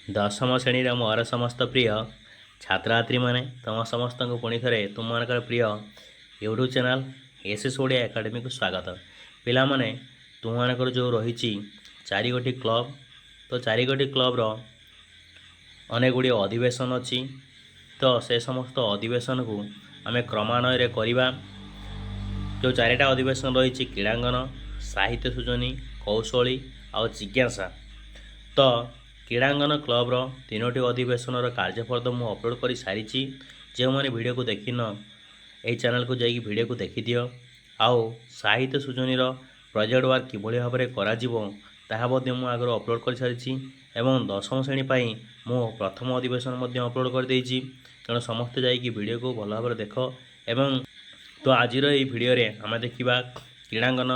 ଦଶମ ଶ୍ରେଣୀର ମୋର ସମସ୍ତ ପ୍ରିୟ ଛାତ୍ରଛାତ୍ରୀମାନେ ତୁମ ସମସ୍ତଙ୍କୁ ପୁଣି ଥରେ ତୁମମାନଙ୍କର ପ୍ରିୟ ୟୁଟ୍ୟୁବ୍ ଚ୍ୟାନେଲ୍ ଏସ୍ଏସ୍ ଓଡ଼ିଆ ଏକାଡେମୀକୁ ସ୍ୱାଗତ। ପିଲାମାନେ, ତୁମମାନଙ୍କର ଯେଉଁ ରହିଛି 4ଗୋଟି କ୍ଲବ୍, ତ 4ଗୋଟି କ୍ଲବ୍ର ଅନେକ ଗୁଡ଼ିଏ ଅଧିବେଶନ ଅଛି। ତ ସେ ସମସ୍ତ ଅଧିବେଶନକୁ ଆମେ କ୍ରମାନ୍ୱୟରେ କରିବା। ଯେଉଁ 4ଟା ଅଧିବେଶନ ରହିଛି କ୍ରୀଡ଼ାଙ୍ଗନ, ସାହିତ୍ୟ ସୃଜନୀ, କୌଶଳୀ ଆଉ ଜିଜ୍ଞାସା। ତ କ୍ରୀଡ଼ାଙ୍ଗନ କ୍ଲବ୍ର 3ଟି ଅଧିବେଶନର କାର୍ଯ୍ୟଫଳ ମୁଁ ଅପଲୋଡ଼ କରି ସାରିଛି। ଯେଉଁମାନେ ଭିଡ଼ିଓକୁ ଦେଖିନ, ଏହି ଚ୍ୟାନେଲକୁ ଯାଇକି ଭିଡ଼ିଓକୁ ଦେଖିଦିଅ। ଆଉ ସାହିତ୍ୟ ସୃଜନୀର ପ୍ରୋଜେକ୍ଟ ୱାର୍କ କିଭଳି ଭାବରେ କରାଯିବ ତାହା ମଧ୍ୟ ମୁଁ ଆଗରୁ ଅପଲୋଡ଼ କରିସାରିଛି। ଏବଂ 10ମ ଶ୍ରେଣୀ ପାଇଁ ମୁଁ ପ୍ରଥମ ଅଧିବେଶନ ମଧ୍ୟ ଅପଲୋଡ଼ କରିଦେଇଛି। ତେଣୁ ସମସ୍ତେ ଯାଇକି ଭିଡ଼ିଓକୁ ଭଲ ଭାବରେ ଦେଖ। ଏବଂ ତ ଆଜିର ଏହି ଭିଡ଼ିଓରେ ଆମେ ଦେଖିବା କ୍ରୀଡ଼ାଙ୍ଗନ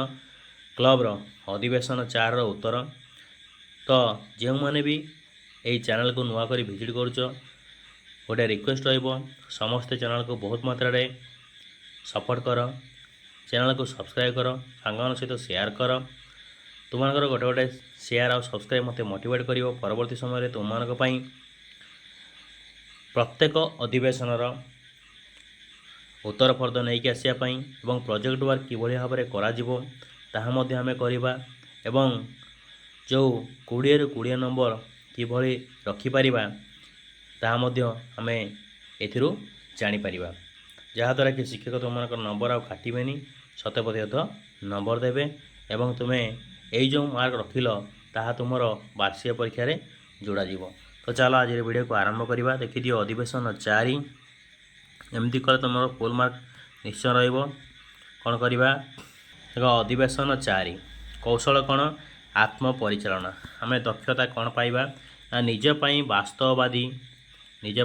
କ୍ଲବ୍ର ଅଧିବେଶନ 4ର ଉତ୍ତର। ତ ଯେଉଁମାନେ ବି ଏହି ଚ୍ୟାନେଲକୁ ନୂଆ କରି ଭିଜିଟ୍ କରୁଛ, ଗୋଟେ ରିକ୍ୱେଷ୍ଟ ରହିବ, ସମସ୍ତେ ଚ୍ୟାନେଲକୁ ବହୁତ ମାତ୍ରାରେ ସପୋର୍ଟ କର, ଚ୍ୟାନେଲକୁ ସବସ୍କ୍ରାଇବ୍ କର, ସାଙ୍ଗମାନଙ୍କ ସହିତ ସେୟାର କର। ତୁମମାନଙ୍କର ଗୋଟେ ଗୋଟେ ସେୟାର ଆଉ ସବସ୍କ୍ରାଇବ୍ ମୋତେ ମୋଟିଭେଟ୍ କରିବ ପରବର୍ତ୍ତୀ ସମୟରେ ତୁମମାନଙ୍କ ପାଇଁ ପ୍ରତ୍ୟେକ ଅଧିବେଶନର ଉତ୍ତର ଫର୍ଦ୍ଦ ନେଇକି ଆସିବା ପାଇଁ ଏବଂ ପ୍ରୋଜେକ୍ଟ ୱାର୍କ କିଭଳି ଭାବରେ କରାଯିବ ତାହା ମଧ୍ୟ ଆମେ କରିବା। ଏବଂ ଯେଉଁ 20ରୁ 20 ନମ୍ବର କିଭଳି ରଖିପାରିବା ତାହା ମଧ୍ୟ ଆମେ ଏଥିରୁ ଜାଣିପାରିବା। ଯାହାଦ୍ୱାରା କି ଶିକ୍ଷକ ତୁମମାନଙ୍କର ନମ୍ବର ଆଉ କାଟିବେନି, ଶତପ୍ରତିଶତ ନମ୍ବର ଦେବେ ଏବଂ ତୁମେ ଏଇ ଯେଉଁ ମାର୍କ ରଖିଲ ତାହା ତୁମର ବାର୍ଷିକ ପରୀକ୍ଷାରେ ଯୋଡ଼ାଯିବ। ତ ଚାଲ ଆଜିର ଭିଡ଼ିଓକୁ ଆରମ୍ଭ କରିବା। ଦେଖିଦିଅ ଅଧିବେଶନ 4। ଏମିତି କଲେ ତୁମର ଫୁଲ୍ ମାର୍କ ନିଶ୍ଚୟ ରହିବ। କ'ଣ କରିବା? ଏକ ଅଧିବେଶନ 4 କୌଶଳ କ'ଣ? ଆତ୍ମପରିଚାଳନା। ଆମେ ଦକ୍ଷତା କ'ଣ ପାଇବା? ନା ନିଜ ପାଇଁ ବାସ୍ତବବାଦୀ, ନିଜ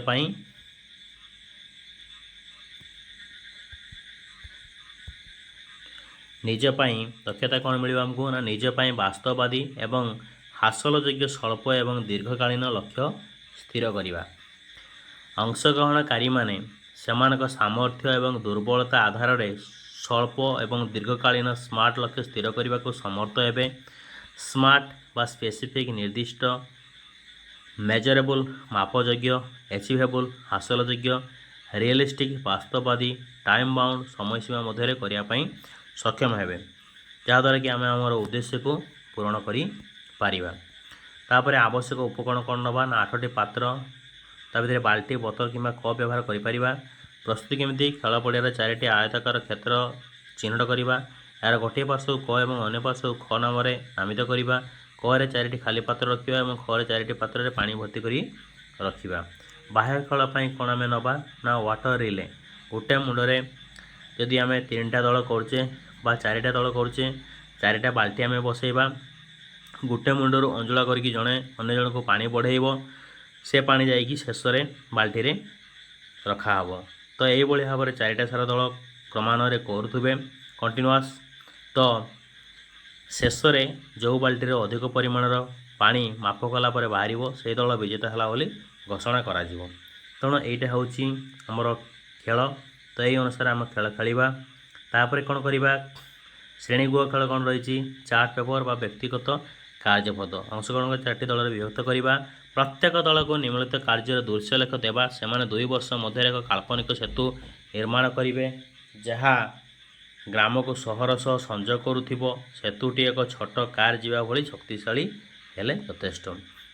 ପାଇଁ ଦକ୍ଷତା କ'ଣ ମିଳିବ ଆମକୁ? ନା ନିଜ ପାଇଁ ବାସ୍ତବବାଦୀ ଏବଂ ହାସଲଯୋଗ୍ୟ ସ୍ୱଳ୍ପ ଏବଂ ଦୀର୍ଘକାଳୀନ ଲକ୍ଷ୍ୟ ସ୍ଥିର କରିବା। ଅଂଶଗ୍ରହଣକାରୀମାନେ ସେମାନଙ୍କ ସାମର୍ଥ୍ୟ ଏବଂ ଦୁର୍ବଳତା ଆଧାରରେ ସ୍ୱଳ୍ପ ଏବଂ ଦୀର୍ଘକାଳୀନ ସ୍ମାର୍ଟ ଲକ୍ଷ୍ୟ ସ୍ଥିର କରିବାକୁ ସମର୍ଥ ହେବେ। ସ୍ମାର୍ଟ ବା ସ୍ପେସିଫିକ୍ ନିର୍ଦ୍ଦିଷ୍ଟ, ମେଜରେବୁଲ୍ ମାପଯୋଗ୍ୟ, ଏଚିଭେବୁଲ୍ ହାସଲଯୋଗ୍ୟ, ରିଏଲିଷ୍ଟିକ୍ ବାସ୍ତବବାଦୀ, ଟାଇମ୍ ବାଉଣ୍ଡ ସମୟସୀମା ମଧ୍ୟରେ କରିବା ପାଇଁ ସକ୍ଷମ ହେବେ, ଯାହାଦ୍ୱାରା କି ଆମେ ଆମର ଉଦ୍ଦେଶ୍ୟକୁ ପୂରଣ କରିପାରିବା। ତାପରେ ଆବଶ୍ୟକ ଉପକରଣ କ'ଣ ନେବା? ନା 8ଟି ପାତ୍ର, ତା ଭିତରେ ବାଲ୍ଟି, ବୋତଲ କିମ୍ବା କପ୍ ବ୍ୟବହାର କରିପାରିବା। ପ୍ରସ୍ତୁତି କେମିତି? ଖେଳ ପଡ଼ିଆରେ 4ଟି ଆୟତାକାର କ୍ଷେତ୍ର ଚିହ୍ନଟ କରିବା। ଏହାର ଗୋଟିଏ ପାର୍ଶ୍ୱକୁ କ ଏବଂ ଅନ୍ୟ ପାର୍ଶ୍ୱକୁ ଖ ନାମରେ ନାମିତ କରିବା। କରେ 4ଟି ଖାଲି ପାତ୍ର ରଖିବା ଏବଂ ଖରେ 4ଟି ପାତ୍ରରେ ପାଣି ଭର୍ତ୍ତି କରି ରଖିବା। ବାହ୍ୟ ଖେଳ ପାଇଁ କ'ଣ ଆମେ ନେବା? ନା ୱାଟର ରିଲେ। ଗୋଟେ ମୁଣ୍ଡରେ ଯଦି ଆମେ 3ଟା ଦଳ କରୁଛେ ବା 4ଟା ଦଳ କରୁଛେ, 4ଟା ବାଲ୍ଟି ଆମେ ବସାଇବା। ଗୋଟେ ମୁଣ୍ଡରୁ ଅଞ୍ଜୁଳା କରିକି ଜଣେ ଅନ୍ୟ ଜଣକୁ ପାଣି ବଢ଼େଇବ। ସେ ପାଣି ଯାଇକି ଶେଷରେ ବାଲ୍ଟିରେ ରଖାହେବ। ତ ଏଇଭଳି ଭାବରେ 4ଟା ସାରା ଦଳ କ୍ରମାନ୍ୱୟରେ କରୁଥିବେ କଣ୍ଟିନ୍ୟୁଆସ୍। ତ ଶେଷରେ ଯେଉଁ ବାଲ୍ଟିରେ ଅଧିକ ପରିମାଣର ପାଣି ମାପ କଲା ପରେ ବାହାରିବ, ସେହି ଦଳ ବିଜେତା ହେଲା ବୋଲି ଘୋଷଣା କରାଯିବ। ତେଣୁ ଏଇଟା ହେଉଛି ଆମର ଖେଳ। ତ ଏହି ଅନୁସାରେ ଆମେ ଖେଳ ଖେଳିବା। ତାପରେ କ'ଣ କରିବା? ଶ୍ରେଣୀଗୃହ ଖେଳ କ'ଣ ରହିଛି? ଚାର୍ଟ ପେପର ବା ବ୍ୟକ୍ତିଗତ କାର୍ଯ୍ୟପଦ। ଅଂଶଗ୍ରହଣକାରୀ 4ଟି ଦଳରେ ବିଭକ୍ତ କରିବା। ପ୍ରତ୍ୟେକ ଦଳକୁ ନିମ୍ନଲିଖିତ କାର୍ଯ୍ୟର ଦୃଶ୍ୟଲେଖ ଦେବା। ସେମାନେ 2 ବର୍ଷ ମଧ୍ୟରେ ଏକ କାଳ୍ପନିକ ସେତୁ ନିର୍ମାଣ କରିବେ, ଯାହା ଗ୍ରାମକୁ ସହର ସହ ସଂଯୋଗ କରୁଥିବ। ସେତୁଟି ଏକ ଛୋଟ କାର୍ ଯିବା ଭଳି ଶକ୍ତିଶାଳୀ ହେଲେ ଯଥେଷ୍ଟ।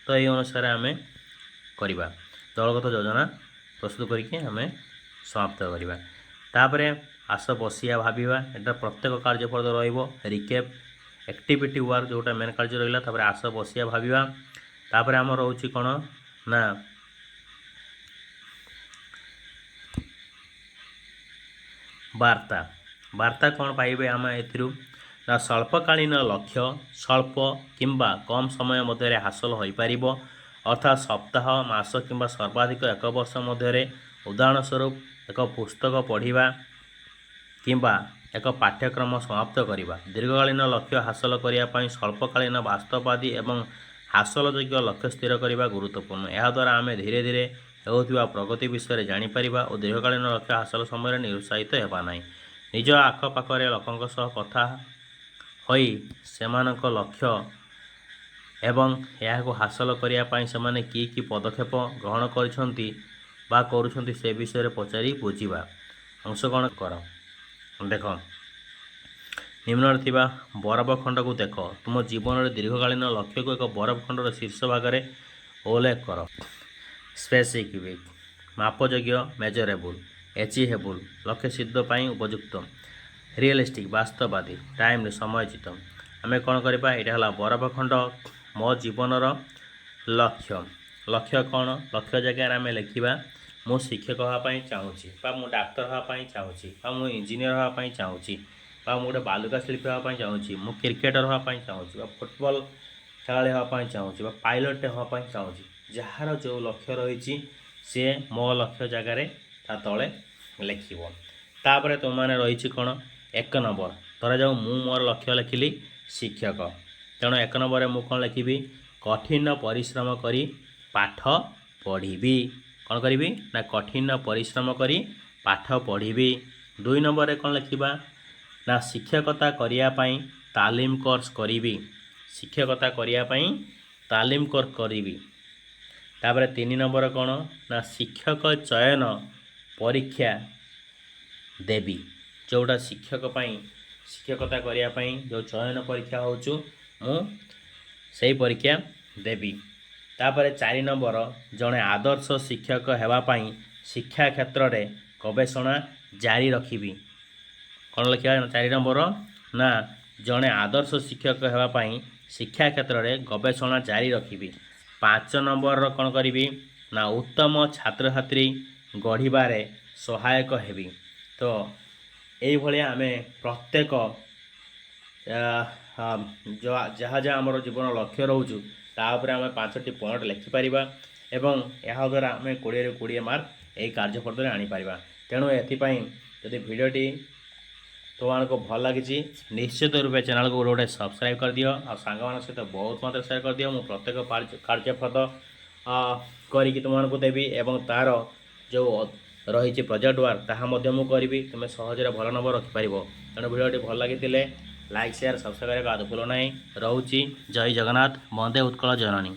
ତ ଏହି ଅନୁସାରେ ଆମେ କରିବା। ଦଳଗତ ଯୋଜନା ପ୍ରସ୍ତୁତ କରିକି ଆମେ ସମାପ୍ତ କରିବା। ତାପରେ ଆସ ବସିବା, ଭାବିବା। ଏଟା ପ୍ରତ୍ୟେକ କାର୍ଯ୍ୟପଦ ରହିବ। ରିକେପ୍, ଆକ୍ଟିଭିଟି ୱାର୍କ ଯେଉଁଟା ମେନ୍ କାର୍ଯ୍ୟ ରହିଲା। ତାପରେ ଆସ ବସିବା, ଭାବିବା। ତାପରେ ଆମର ରହୁଛି କ'ଣ? ନା ବାର୍ତ୍ତା। ବାର୍ତ୍ତା କ'ଣ ପାଇବେ ଆମେ ଏଥିରୁ? ନା ସ୍ୱଳ୍ପକାଳୀନ ଲକ୍ଷ୍ୟ ସ୍ୱଳ୍ପ କିମ୍ବା କମ୍ ସମୟ ମଧ୍ୟରେ ହାସଲ ହୋଇପାରିବ, ଅର୍ଥାତ୍ ସପ୍ତାହ, ମାସ କିମ୍ବା ସର୍ବାଧିକ 1 ବର୍ଷ ମଧ୍ୟରେ। ଉଦାହରଣ ସ୍ୱରୂପ ଏକ ପୁସ୍ତକ ପଢ଼ିବା କିମ୍ବା ଏକ ପାଠ୍ୟକ୍ରମ ସମାପ୍ତ କରିବା। ଦୀର୍ଘକାଳୀନ ଲକ୍ଷ୍ୟ ହାସଲ କରିବା ପାଇଁ ସ୍ୱଳ୍ପକାଳୀନ ବାସ୍ତବବାଦୀ ଏବଂ ହାସଲଯୋଗ୍ୟ ଲକ୍ଷ୍ୟ ସ୍ଥିର କରିବା ଗୁରୁତ୍ୱପୂର୍ଣ୍ଣ। ଏହାଦ୍ୱାରା ଆମେ ଧୀରେ ଧୀରେ ହେଉଥିବା ପ୍ରଗତି ବିଷୟରେ ଜାଣିପାରିବା ଓ ଦୀର୍ଘକାଳୀନ ଲକ୍ଷ୍ୟ ହାସଲ ସମୟରେ ନିରୁତ୍ସାହିତ ହେବା ନାହିଁ। ନିଜ ଆଖପାଖରେ ଲୋକଙ୍କ ସହ କଥା ହୋଇ ସେମାନଙ୍କ ଲକ୍ଷ୍ୟ ଏବଂ ଏହାକୁ ହାସଲ କରିବା ପାଇଁ ସେମାନେ କି ପଦକ୍ଷେପ ଗ୍ରହଣ କରିଛନ୍ତି ବା କରୁଛନ୍ତି ସେ ବିଷୟରେ ପଚାରି ବୁଝିବା। ଅଂଶଗ୍ରହଣ କର। ଦେଖ, ନିମ୍ନରେ ଥିବା ବରଫ ଖଣ୍ଡକୁ ଦେଖ। ତୁମ ଜୀବନରେ ଦୀର୍ଘକାଳୀନ ଲକ୍ଷ୍ୟକୁ ଏକ ବରଫ ଖଣ୍ଡର ଶୀର୍ଷ ଭାଗରେ ଉଲ୍ଲେଖ କର। ସ୍ପେସିଫିକ୍, ମାପଯୋଗ୍ୟ, ମେଜରେବୁଲ୍, ଏଚିଭେବୁଲ୍, ଲକ୍ଷ୍ୟ ସିଦ୍ଧ ପାଇଁ ଉପଯୁକ୍ତ, ରିଏଲିଷ୍ଟିକ୍, ବାସ୍ତବବାଦୀ, ଟାଇମ୍ଲି, ସମୟୋଚିତ। ଆମେ କ'ଣ କରିବା? ଏଇଟା ହେଲା ବରଫ ଖଣ୍ଡ ମୋ ଜୀବନର ଲକ୍ଷ୍ୟ। ଲକ୍ଷ୍ୟ କ'ଣ? ଲକ୍ଷ୍ୟ ଜାଗାରେ ଆମେ ଲେଖିବା ମୁଁ ଶିକ୍ଷକ ହେବା ପାଇଁ ଚାହୁଁଛି, ବା ମୁଁ ଡାକ୍ତର ହେବା ପାଇଁ ଚାହୁଁଛି, ବା ମୁଁ ଇଞ୍ଜିନିୟର ହେବା ପାଇଁ ଚାହୁଁଛି, ବା ମୁଁ ଗୋଟେ ବାଲୁକା ଶିଳ୍ପୀ ହେବା ପାଇଁ ଚାହୁଁଛି, ମୁଁ କ୍ରିକେଟର ହେବା ପାଇଁ ଚାହୁଁଛି, ବା ଫୁଟବଲ ଖେଳାଳି ହେବା ପାଇଁ ଚାହୁଁଛି, ବା ପାଇଲଟ ହେବା ପାଇଁ ଚାହୁଁଛି। ଯାହାର ଯେଉଁ ଲକ୍ଷ୍ୟ ରହିଛି ସିଏ ମୋ ଲକ୍ଷ୍ୟ ଜାଗାରେ ତା ତଳେ ଲେଖିବ। ତାପରେ ତୁମମାନେ ରହିଛି କ'ଣ? 1 ନମ୍ବର, ଧରାଯାଉ ମୁଁ ମୋର ଲକ୍ଷ୍ୟ ଲେଖିଲି ଶିକ୍ଷକ। ତେଣୁ 1 ନମ୍ବରରେ ମୁଁ କ'ଣ ଲେଖିବି? କଠିନ ପରିଶ୍ରମ କରି ପାଠ ପଢ଼ିବି। କ'ଣ କରିବି? ନା କଠିନ ପରିଶ୍ରମ କରି ପାଠ ପଢ଼ିବି। 2 ନମ୍ବରରେ କ'ଣ ଲେଖିବା? ନା ଶିକ୍ଷକତା କରିବା ପାଇଁ ତାଲିମ କୋର୍ସ କରିବି। ଶିକ୍ଷକତା କରିବା ପାଇଁ ତାଲିମ କୋର୍ସ କରିବି। ତାପରେ 3 ନମ୍ବର କ'ଣ? ନା ଶିକ୍ଷକ ଚୟନ ପରୀକ୍ଷା ଦେବି। ଯେଉଁଟା ଶିକ୍ଷକ ପାଇଁ, ଶିକ୍ଷକତା କରିବା ପାଇଁ ଯେଉଁ ଚୟନ ପରୀକ୍ଷା ହେଉଛୁ ମୁଁ ସେଇ ପରୀକ୍ଷା ଦେବି। ତାପରେ 4 ନମ୍ବର, ଜଣେ ଆଦର୍ଶ ଶିକ୍ଷକ ହେବା ପାଇଁ ଶିକ୍ଷା କ୍ଷେତ୍ରରେ ଗବେଷଣା ଜାରି ରଖିବି। କ'ଣ ଲେଖିବା? 4 ନମ୍ବର, ନା ଜଣେ ଆଦର୍ଶ ଶିକ୍ଷକ ହେବା ପାଇଁ ଶିକ୍ଷା କ୍ଷେତ୍ରରେ ଗବେଷଣା ଜାରି ରଖିବି। 5 ନମ୍ବରର କ'ଣ କରିବି? ନା ଉତ୍ତମ ଛାତ୍ରଛାତ୍ରୀ ଗଢ଼ିବାରେ ସହାୟକ ହେବି। ତ ଏଇଭଳିଆ ଆମେ ପ୍ରତ୍ୟେକ ଯାହା ଯାହା ଆମର ଜୀବନ ଲକ୍ଷ୍ୟ ରହୁଛୁ ତା ଉପରେ ଆମେ 5ଟି ପଏଣ୍ଟ ଲେଖିପାରିବା ଏବଂ ଏହାଦ୍ୱାରା ଆମେ 20ରୁ 20 ମାର୍କ ଏହି କାର୍ଯ୍ୟପତ୍ରରେ ଆଣିପାରିବା। ତେଣୁ ଏଥିପାଇଁ ଯଦି ଭିଡ଼ିଓଟି ତୁମମାନଙ୍କୁ ଭଲ ଲାଗିଛି ନିଶ୍ଚିତ ରୂପେ ଚ୍ୟାନେଲକୁ ଗୋଟେ ସବସ୍କ୍ରାଇବ୍ କରିଦିଅ ଆଉ ସାଙ୍ଗମାନଙ୍କ ସହିତ ବହୁତ ମାତ୍ରାରେ ସେୟାର କରିଦିଅ। ମୁଁ ପ୍ରତ୍ୟେକ କାର୍ଯ୍ୟପଦ କରିକି ତୁମମାନଙ୍କୁ ଦେବି ଏବଂ ତା'ର ଯେଉଁ ରହିଛି ପ୍ରୋଜେକ୍ଟ ୱାର୍କ ତାହା ମଧ୍ୟ ମୁଁ କରିବି। ତୁମେ ସହଜରେ ଭଲ ନମ୍ବର ରଖିପାରିବ। ତେଣୁ ଭିଡ଼ିଓଟି ଭଲ ଲାଗିଥିଲେ ଲାଇକ୍, ସେୟାର, ସବସ୍କ୍ରାଇବ୍ କରିବାକୁ ଆଦୌ ଭୁଲ ନାହିଁ। ରହୁଛି। ଜୟ ଜଗନ୍ନାଥ। ବନ୍ଦେ ଉତ୍କଳ ଜନନୀ।